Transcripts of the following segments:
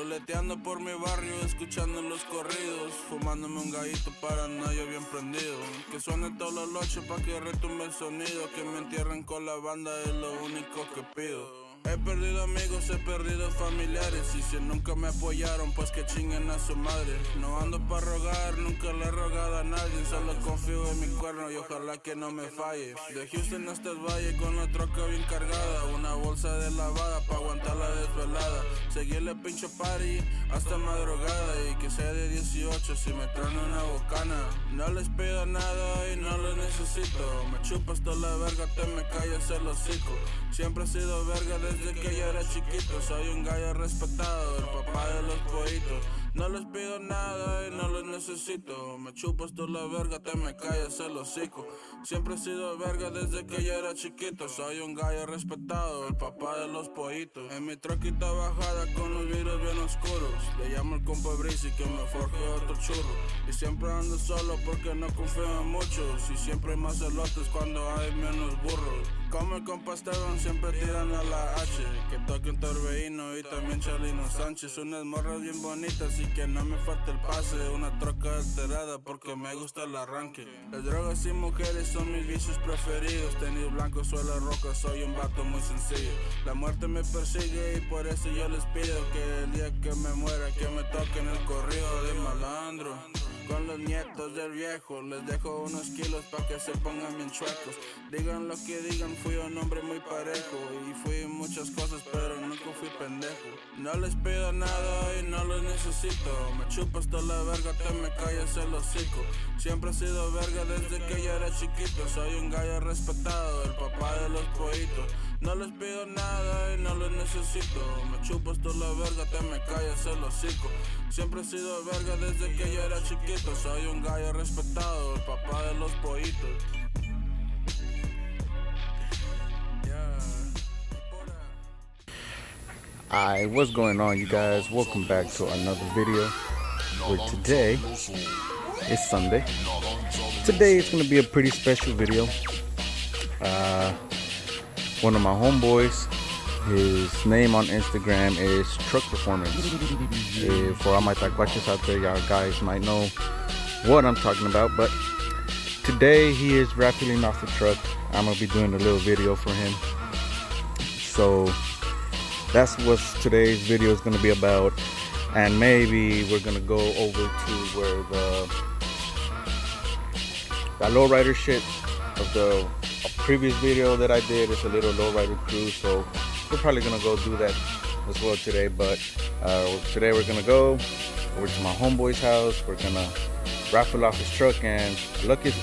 Ruleteando por mi barrio, escuchando los corridos, fumándome un gallito paranoia bien prendido. Que suene todos los loches pa' que retumbe el sonido, que me entierren con la banda es lo único que pido. He perdido amigos, he perdido familiares, y si nunca me apoyaron, pues que chinguen a su madre. No ando pa' rogar, nunca le he rogado a nadie, solo confío en mi cuerno y ojalá que no me falle. De Houston hasta el Valle con la troca bien cargada, una bolsa de lavada pa' aguantar la desvelada. Seguirle pincho party hasta madrugada, y que sea de 18 si me traen una bocana. No les pido nada y no lo necesito, me chupas toda la verga, te me callas el hocico. Siempre he sido verga desde que yo era chiquito, soy un gallo respetado, el papá de los pollitos. No les pido nada y no los necesito, me chupas tú la verga, te me callas el hocico. Siempre he sido verga desde que yo era chiquito, soy un gallo respetado, el papá de los pollitos. En mi troquita bajada con los vidrios bien oscuros, le llamo el compa Breezy que me forje otro churro. Y siempre ando solo porque no confío en muchos, y siempre hay más elotes cuando hay menos burros. Como el compa Esteban siempre tiran a la H, que toque un Torbellino y también Charlino Sánchez. Unas morras bien bonitas y que no me falte el pase, una troca alterada porque me gusta el arranque. Las drogas y mujeres son mis vicios preferidos, tenis blanco, suela roja, soy un vato muy sencillo. La muerte me persigue y por eso yo les pido que el día que me muera que me toquen el corrido de malandro. Con los nietos del viejo les dejo unos kilos pa' que se pongan bien chuecos. Digan lo que digan, fui un hombre muy parejo, y fui muchas cosas pero nunca fui pendejo. No les pido nada y no los necesito, me chupas toda la verga, te me callas el hocico. Siempre he sido verga desde que yo era chiquito, soy un gallo respetado, el papá de los pollitos. No les pido nada y no los necesito, me chupas tú la verga, te me callas el hocico. Siempre he sido verga desde que yo era chiquito, soy un gallo respetado, el papá de los pollitos. Alright, what's going on, you guys? Welcome back to another video. Where today is Sunday. Today is going to be a pretty special video. One of my homeboys, his name on Instagram is Truck Performance. For all my taquachos out there, y'all guys might know what I'm talking about. But today he is raffling off a truck. I'm going to be doing a little video for him. So that's what today's video is going to be about. And maybe we're going to go over to where the lowrider shit of the previous video that I did is a little lowrider cruise, so we're probably gonna go do that as well today. But today we're gonna go over to my homeboy's house. We're gonna raffle off his truck, and the luckiest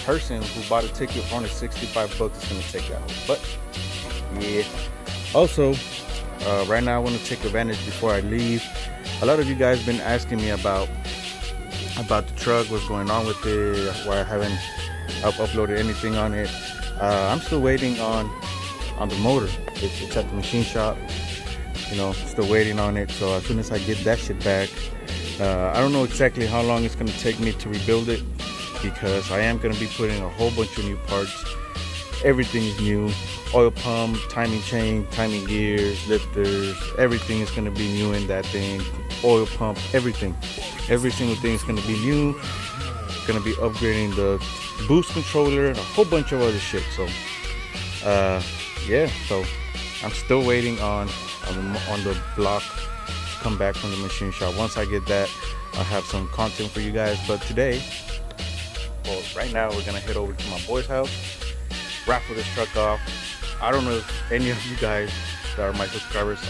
person who bought a ticket for only 65 bucks is gonna take that one. But yeah, also right now I want to take advantage before I leave. A lot of you guys been asking me about the truck, what's going on with it, why I haven't uploaded anything on it. I'm still waiting on the motor. It's at the machine shop, you know, still waiting on it. So as soon as I get that shit back, I don't know exactly how long it's gonna take me to rebuild it, because I am gonna be putting a whole bunch of new parts. Everything is new. Oil pump, timing chain, timing gears, lifters, everything is gonna be new in that thing. Oil pump, everything. Every single thing is gonna be new. Gonna be upgrading the boost controller and a whole bunch of other shit. So yeah, so I'm still waiting on the block to come back from the machine shop. Once I get that, I'll have some content for you guys. But today, well, right now we're gonna head over to my boy's house, raffle this truck off. I don't know if any of you guys that are my subscribers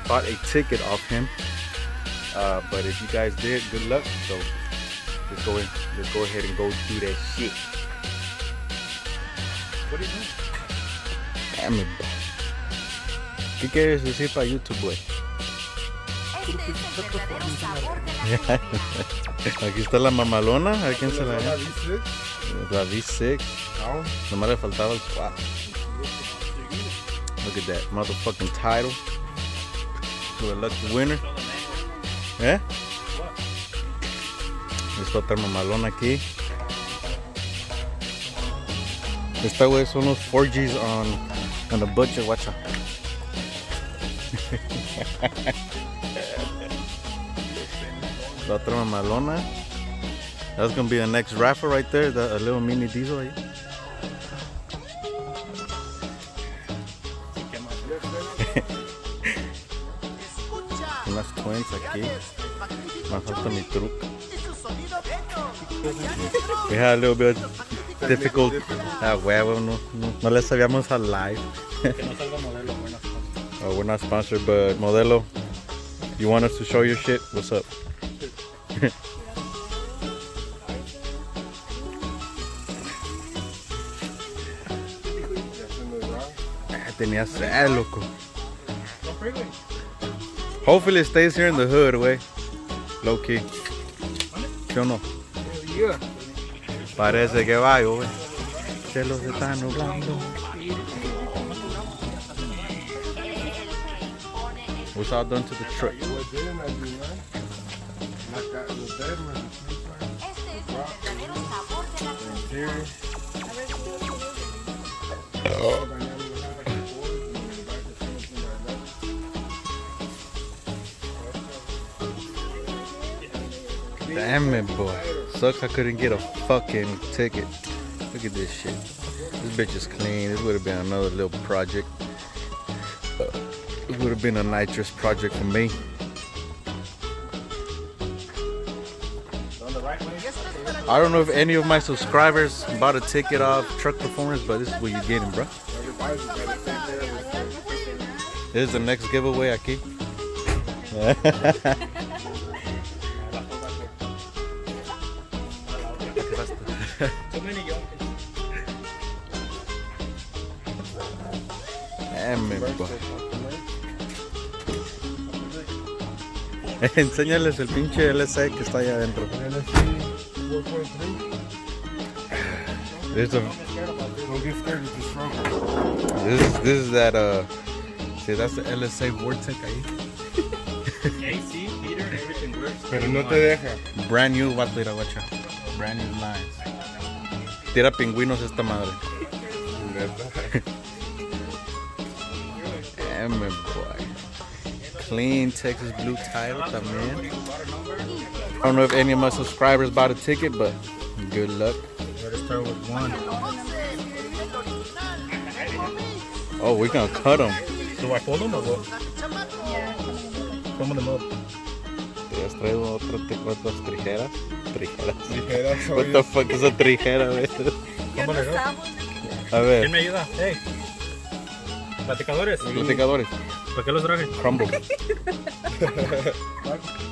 bought a ticket off him, but if you guys did, good luck. So let's go ahead and go do that shit. What are you doing? Damn it. ¿Qué quieres decir para YouTube, güey? Aquí está la mamalona. ¿A quién se la da? La V6. Nomás le faltaba el swap. Look at that motherfucking title to a lucky winner. ¿Eh? Esta otra mamalona aquí. Esta güey son los 4Gs on the butcher, watcha. La otra mamalona. That's gonna be the next raffle right there. A little mini diesel ahí. Unas twins aquí. Me falta mi truco. We had a little bit difficult. Huevo, no le sabíamos al live. Oh, we're not sponsored, but Modelo, you want us to show your shit? What's up? Tenía sed, loco. Hopefully it stays here in the hood, way. Low key. ¿Sí o no? Parece que va, güey. Se los está nublando. What's all done to the truck? Damn it, boy. Sucks I couldn't get a fucking ticket. Look at this shit. This bitch is clean. This would have been another little project. It would have been a nitrous project for me. I don't know if any of my subscribers bought a ticket off Truck Performance, but this is what you're getting, bro. This is the next giveaway aquí. Damn it, boy. Enséñales el pinche LSA que está allá adentro. There's a. This is that see, that's the LSA Vortec ahí. AC, heater, everything works. Pero no te deja. Brand new, vato, ira guacha. Brand new lines. Tira pingüinos esta madre. Damn it, boy. Clean Texas Blue title también. I don't know if any of my subscribers bought a ticket, but good luck. Let's start with one. Oh, we're gonna cut them. Do I fold them or what? Some of them up. ¿Te has traído otras tijeras? Tijeras, What the fuck is a tijera, güey? ¿Cómo le doy? A ver. ¿Quién me ayuda? Hey. Platicadores. Platicadores. ¿Por qué los traje? Crumble.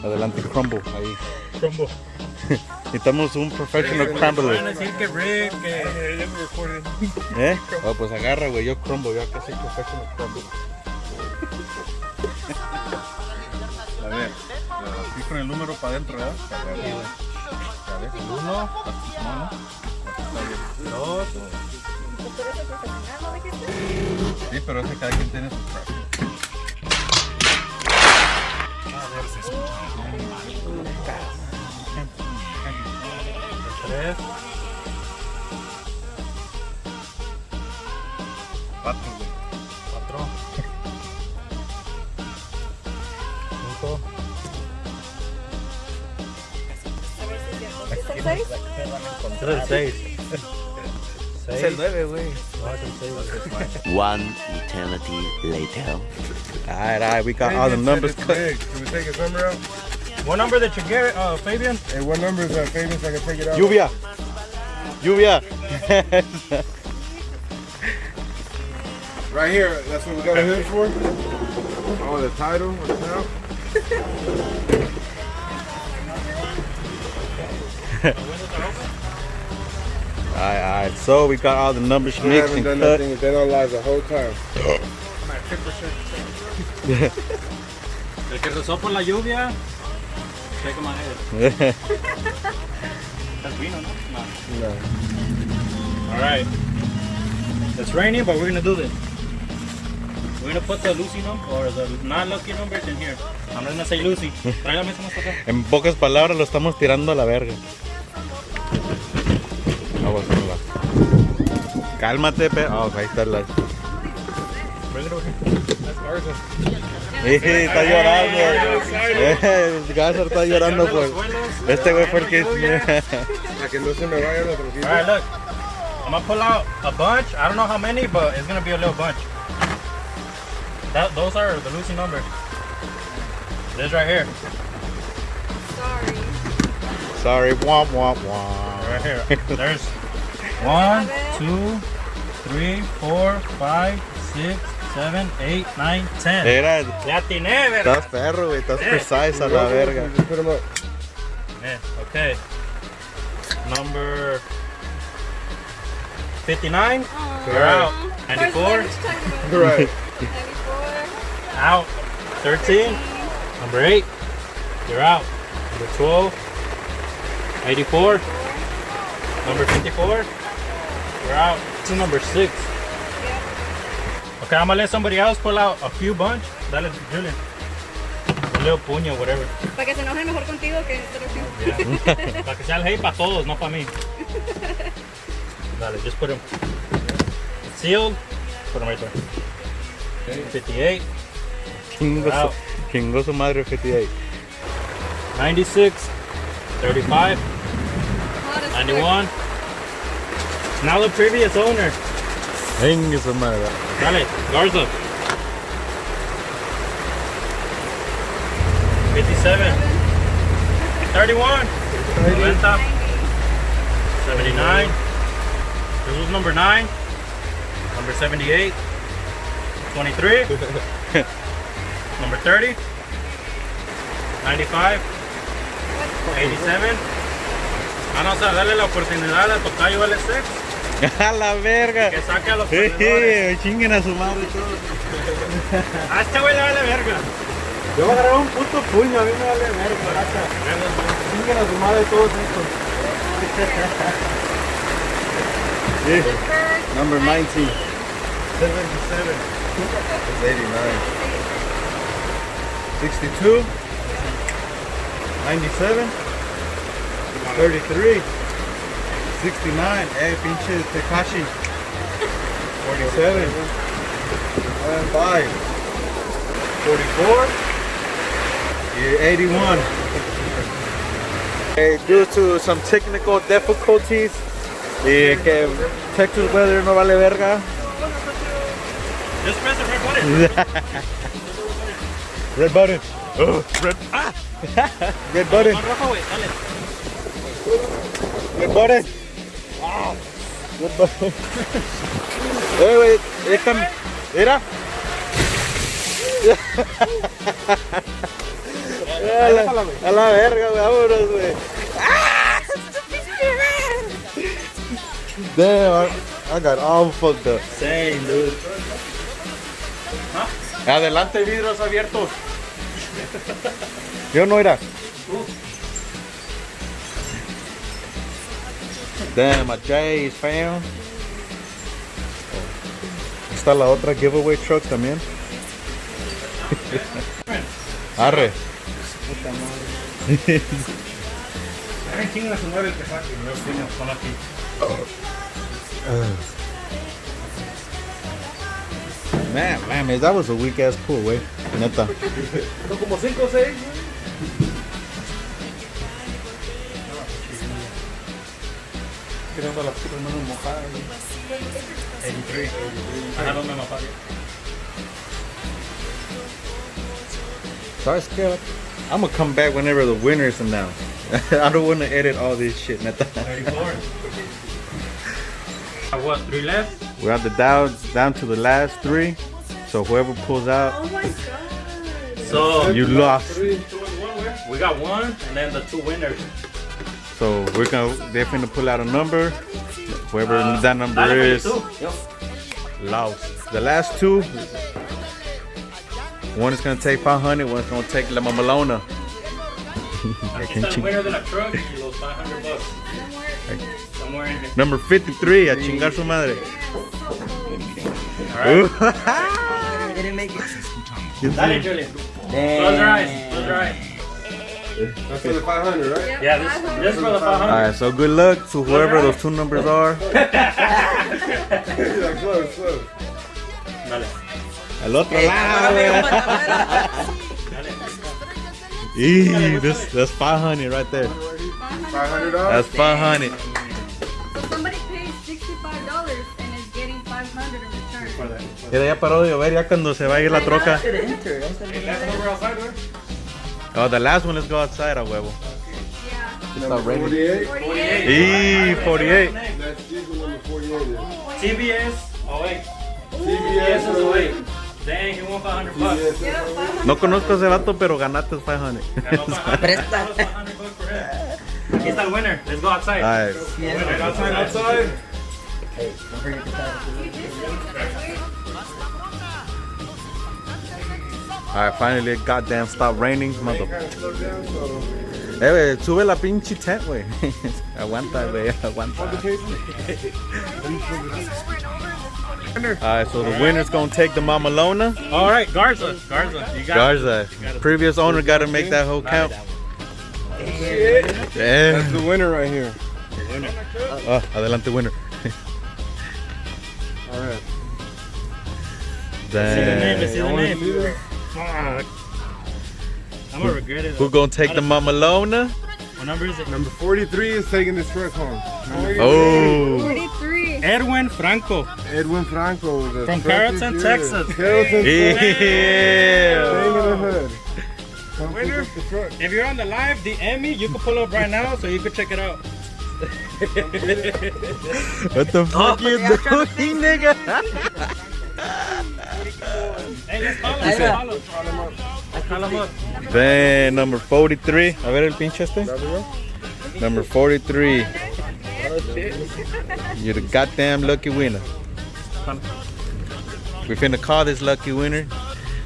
Adelante, crumble. Ahí. Crumble. Necesitamos un professional Van a crumbler. decir que Rick, que... ¿Eh? Oh, pues agarra, güey. Yo crumble. Yo acá soy professional crumble. A ver. Aquí con el número para adentro, ¿verdad? A ver. El 1. Dos. Sí, pero es que cada quien tiene su traje. Tres. 4, güey. 4. 5. Es el 6. Es el 9, güey. No, es el 6. One eternity later. Alright, we got all the numbers cut. Can we take his number out? What number did you get, Fabian? Hey, what number is that, Fabian, so I can take it out? Lluvia. Lluvia. Right here, that's what we got a hood for? Oh, the title on the top? Alright, so we got all the numbers We mixed haven't and done cut. nothing, they don't lie the whole time. El que rezó por la lluvia. Shake my head. That's vino, no? No. Alright. It's raining, but we're gonna do this. We're gonna put the Lucy number or the non-lucky numbers in here. I'm not gonna say Lucy. Trae la mesa más para acá. En pocas palabras lo estamos tirando a la verga. Vamos a hacerla. Cálmate, pe. Oh, ahí está la. Bring it over here. That's ours. Está llorando. El Gazar está llorando por... Este güey fue el que... A que no se me vaya la trocita. Alright, look. I'm gonna pull out a bunch. I don't know how many, but it's gonna be a little bunch. Those are the Lucy numbers. This right here. Sorry, womp womp womp. Right here. There's 1, 2, 3, 4, 5, 6, 7, 8, 9, 10. Era, Ya atiné, verga. estás perro, güey, estás precise a la verga. Just put 'em up. Yeah, okay. Number 59. You're out. 94. Right. Out. 13. Number 8. You're out. Number 12. 84. Number 54. You're out. To number 6. Okay, I'm gonna let somebody else pull out a few bunch. Dale, Julian. A little puño, whatever. Para que se enoje mejor contigo que nosotros. Yeah. Para que sea el hate para todos, no para mí. Dale, just put them sealed. Put them right there. 58. Chingo su madre 58. 96. 35. 91. Now the previous owner. Chingo su madre. Dale, Garza. 57. 31. 90. 79. This was number 9. Number 78. 23. Number 30. 95. 87. Ah, no, o sea, dale la oportunidad a Tocayo L6 A la verga. que saque a los perdedores. Chinguen a su madre todos. A este güey le vale verga. Yo voy a agarrar un puto puño, a mí me vale verga. Chinguen a su madre todos estos. Number 19. 77. It's 89. 62. 97. 33. 69. Pinche Tekashi. 47. 5. 44. 81. Due to some technical difficulties, que Texas weather no vale verga. Just press the red button. Red button. Red. Ah. Red button. Con rojo, güey, dale. Red button. Ah. Red button. Güey, esta. Mira. A la verga, güey, vámonos, güey. Damn, I got all fucked up. Same, dude. Adelante, vidrios abiertos. Yo no era. Damn, my J is found. Está la otra giveaway truck también. Arre. Ay, chinga su madre el que saque, me lo puño, son aquí. Man, that was a weak ass pool, güey. Neta. Son como 5 o 6. Tirando las putas manos mojadas. 83. I have them in my pocket. Sorry, scared. I'm gonna come back whenever the winner's announced. I don't want to edit all this shit, neta. 34. What, 3 left? We're at the down to the last 3. So whoever pulls out, Oh my god. So, you lost. 2 and 1 where? We got 1 and then the 2 winners. So we're gonna definitely pull out a number. Whoever that number Dale, is, 22. lost. The last 2. One is gonna take 500. One's gonna take La Mamalona. Aquí está el winner de la truck y los $500. Somewhere in here. Number 53, a chingar su madre. Alright. Ooh. Dale, Julian. Close your eyes. Close your eyes. That's for the 500, right? Yeah, this for the 500. Alright, so good luck to whoever those 2 numbers are. Like slow. Dale. Al otro lado, güey. That's 500 right there. $500. That's 500. So somebody pays $65 and is getting $500 in return. Mira, ya paró de llover, ya cuando se va a ir la troca. Oh, the last one, let's go outside, a huevo. Yeah. It's not raining. 48. 48. That's diesel number 48. TBS. Oh wait. TBS TBS is away. Dang, he won $500. TBS. Yeah, 500. No conozco a ese vato, pero ganaste 500. Presta. He's the winner. Let's go outside. Alright. Outside. Alright, finally it goddamn stopped raining, mother. Slow down, so. Güey, sube la pinche tent, güey. Aguanta, güey, aguanta. Alright, so the winner's gonna take the Mamalona. All right, Garza. You got it. Garza, previous owner gotta make that whole count. That's Damn. the winner right here. Oh, adelante winner. All right. Let's see the name. Let's see Damn. the name. Fuck. I'm gonna regret it. Who gonna take the Mamalona? What number is it? Number 43 is taking this truck home. Oh. 43. Edwin Franco Edwin Franco. The from truck Carrollton, is Texas. yours. Carrollton, Texas. Yeah. Bang in the hood. Come Winner. pick up the truck. If you're on the live, DM me. You can pull up right now so you can check it out. What the fuck you doing, nigga? Hey, let's call him. Let's call him up. Then number 43. A ver el pinche este. Number 43. You're the goddamn lucky winner. We finna call this lucky winner.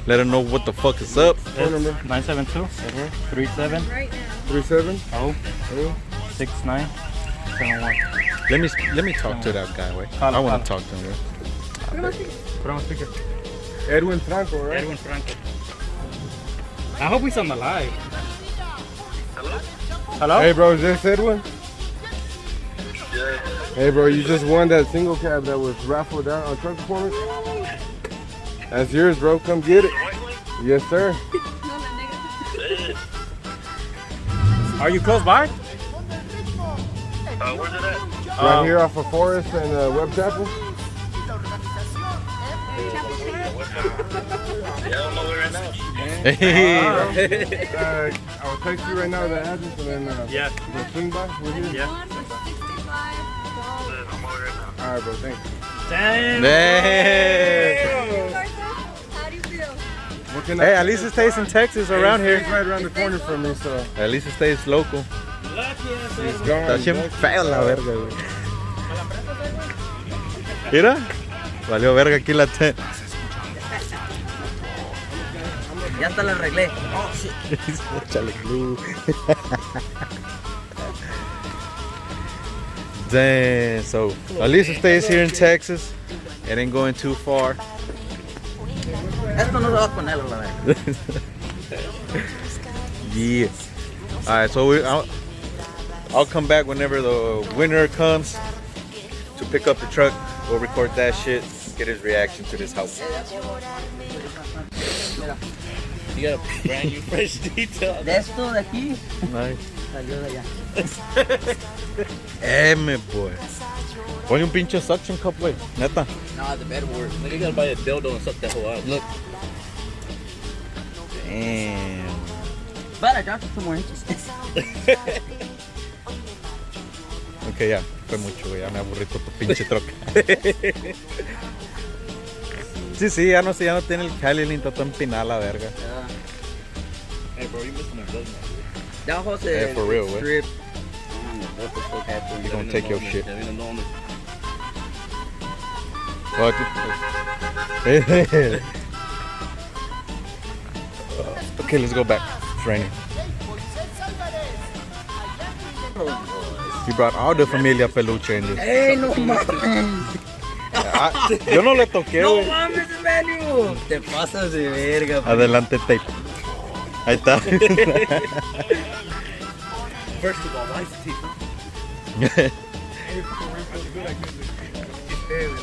Let her know what the fuck is up. Phone number 972 37 Right now. 37. 69 71. Let me talk to that guy, wait. I wanna talk to him, wait. Put him on speaker. Edwin Franco, right? Edwin Franco. I hope he's on the live. Hello? Hey, bro, is this Edwin? Hey, bro, you just won that single cab that was raffled out on Truck Performance. That's yours, bro. Come get it. Yes, sir. Are you close by? Where's it at? Right here off of Forest and Webb Chapel. Yeah, I'm nowhere right now. I will text you right now the address and then Yeah. we'll swing by with you. Yeah. One for $65. I'm nowhere right now. All right, bro. Thanks. Damn. Hey, How do you feel? What can hey, at least it stays in Texas around It's here. right around the corner from me, so At least it stays local. it's gone. Está bien feo la verga, güey. Mira, valió verga aquí la tent. Ya hasta la arreglé. Échale glue. Damn, so at least it stays here in Texas. It ain't going too far. Esto no se va a poner, la verdad. Yeah. Alright, so I'll come back whenever the winner comes to pick up the truck. We'll record that shit, get his reaction to this house. You got a brand new fresh detail. De esto de aquí Nice. salió de allá. Boy. Ponle un pinche suction cup, güey. Neta. Nah, the bed works. Nigga, you gotta buy a dildo and suck that whole out. Look. Damn. But I dropped it some more inches. Ok, ya. Fue mucho, güey. Ya me aburrí por tu pinche troca. Sí, ya no sé, ya no tiene el Cali, ni está tan empinada la verga. Hey, bro, you missing a vlog now. Ya Jose. Hey, for real, güey. strip. You gonna take your shit. Ya viene dónde. Fuck it. Okay, let's go back. It's raining. You brought all the familia peluche in this. ¡Ey, no mames! Yo no le toqué, ¡No güey. mames, Emilio! Te pasas de verga, pa. Adelante, tape. Ahí está. First of all, why is the teeth?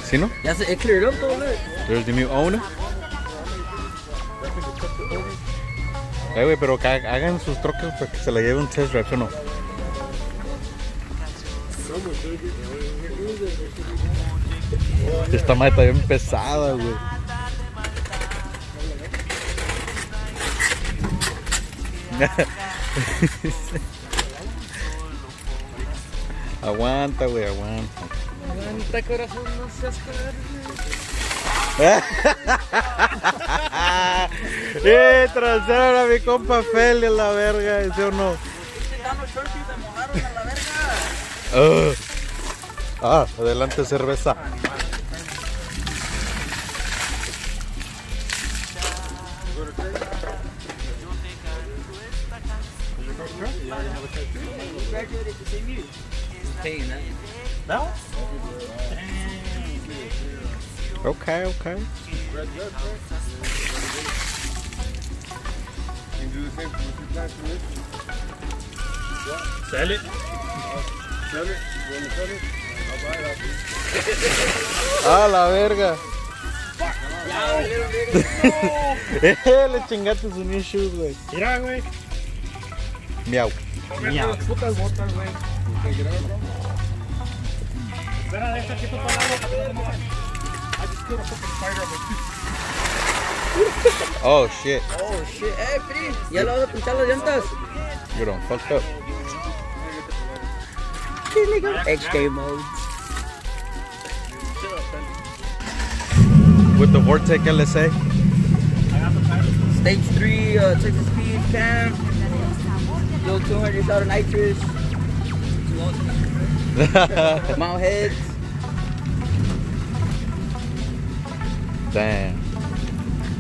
¿Sí, no? Ya se cleared up todo, güey. There's the new owner. Güey, pero que hagan sus trocas para que se la lleve un test drive, ¿o no? Esta madre está bien pesada, güey. Aguanta, güey, aguanta. Aguanta, corazón, no seas Transaron a mi compa Feli a la verga, ¿sí o no? Adelante cerveza. Okay, okay. You can do the same with your plants for this. Sell it. Sell it. You want to sell it? I'll buy it off you. La verga. Le chingaste sus new shoes, güey. Mira, güey. Miau. Miau. Putas botas, güey. Take it out, bro. Espera, deja que tú para la boca. I just killed a fucking spider on my tooth. Oh shit. Oh shit, Pri, ya lo vas a pinchar las llantas. You done fucked up. XK mode. With the Vortec LSA. Stage 3, Texas speed cam. Little 200 out of nitrous. Mount heads. Damn.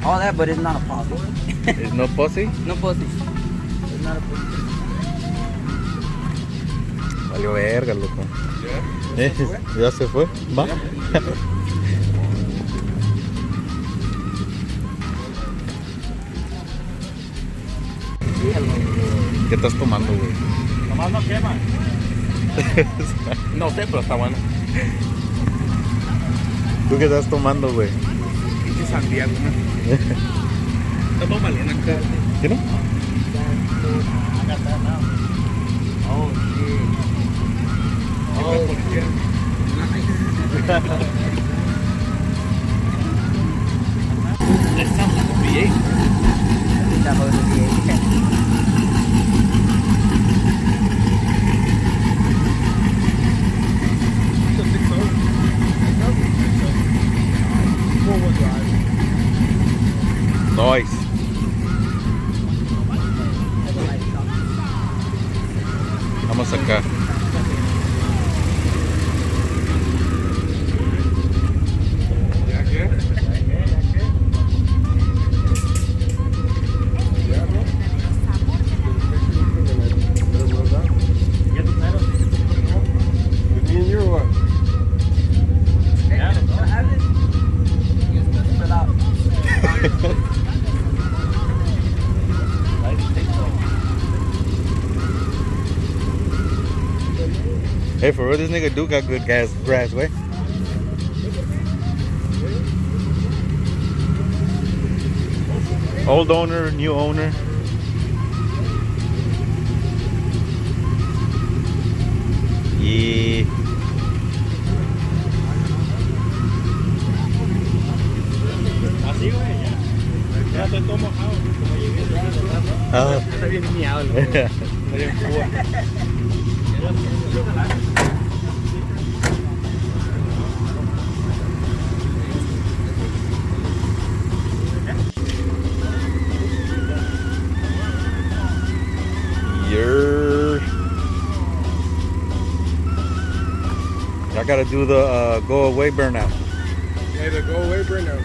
All that, but it's not a pussy. There's no pussy? No pussy. It's not a pussy. Valió verga, loco. ¿Ya se fue? ¿Va? ¿Qué estás tomando, güey? Nomás no quema. No sé, pero está bueno. ¿Tú qué estás tomando, güey? Pinche sandía, güey. Toma malena acá. ¿Qué no? Oh shit. Oh shit. That sounds like a V8. That was a V8. Nice. Vamos acá. ¿Ya qué? ¿Ya, bro? Get the pedal. With me and you or what? Yeah, no. Hey, for real, this nigga do got good grass, way. Old owner, new owner. Yeah. Así, güey, ya. Ya estoy todo mojado. Como llegué, está bien miado, loco. Está bien púa. I gotta do the go away burnout. Yeah, the go away burnout.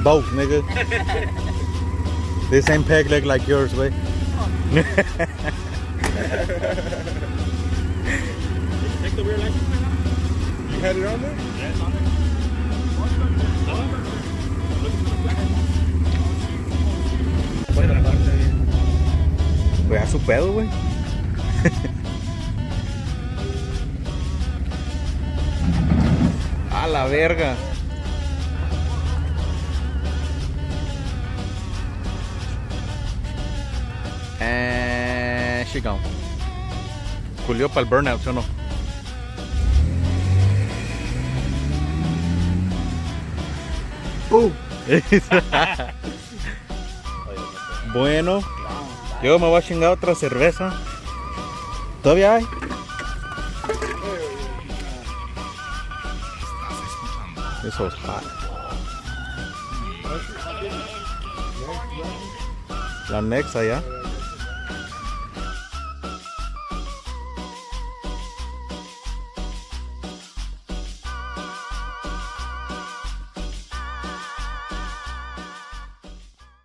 Both, nigga. This ain't peg leg like yours, way. Take the rear light. You had it on there? Yeah, it's on there. Güey, a su pedo, güey. A la verga. And she gone. Culió para el burnout, ¿sí o no? Bueno, yo me voy a chingar otra cerveza. ¿Todavía hay? Eso es hot. La next allá.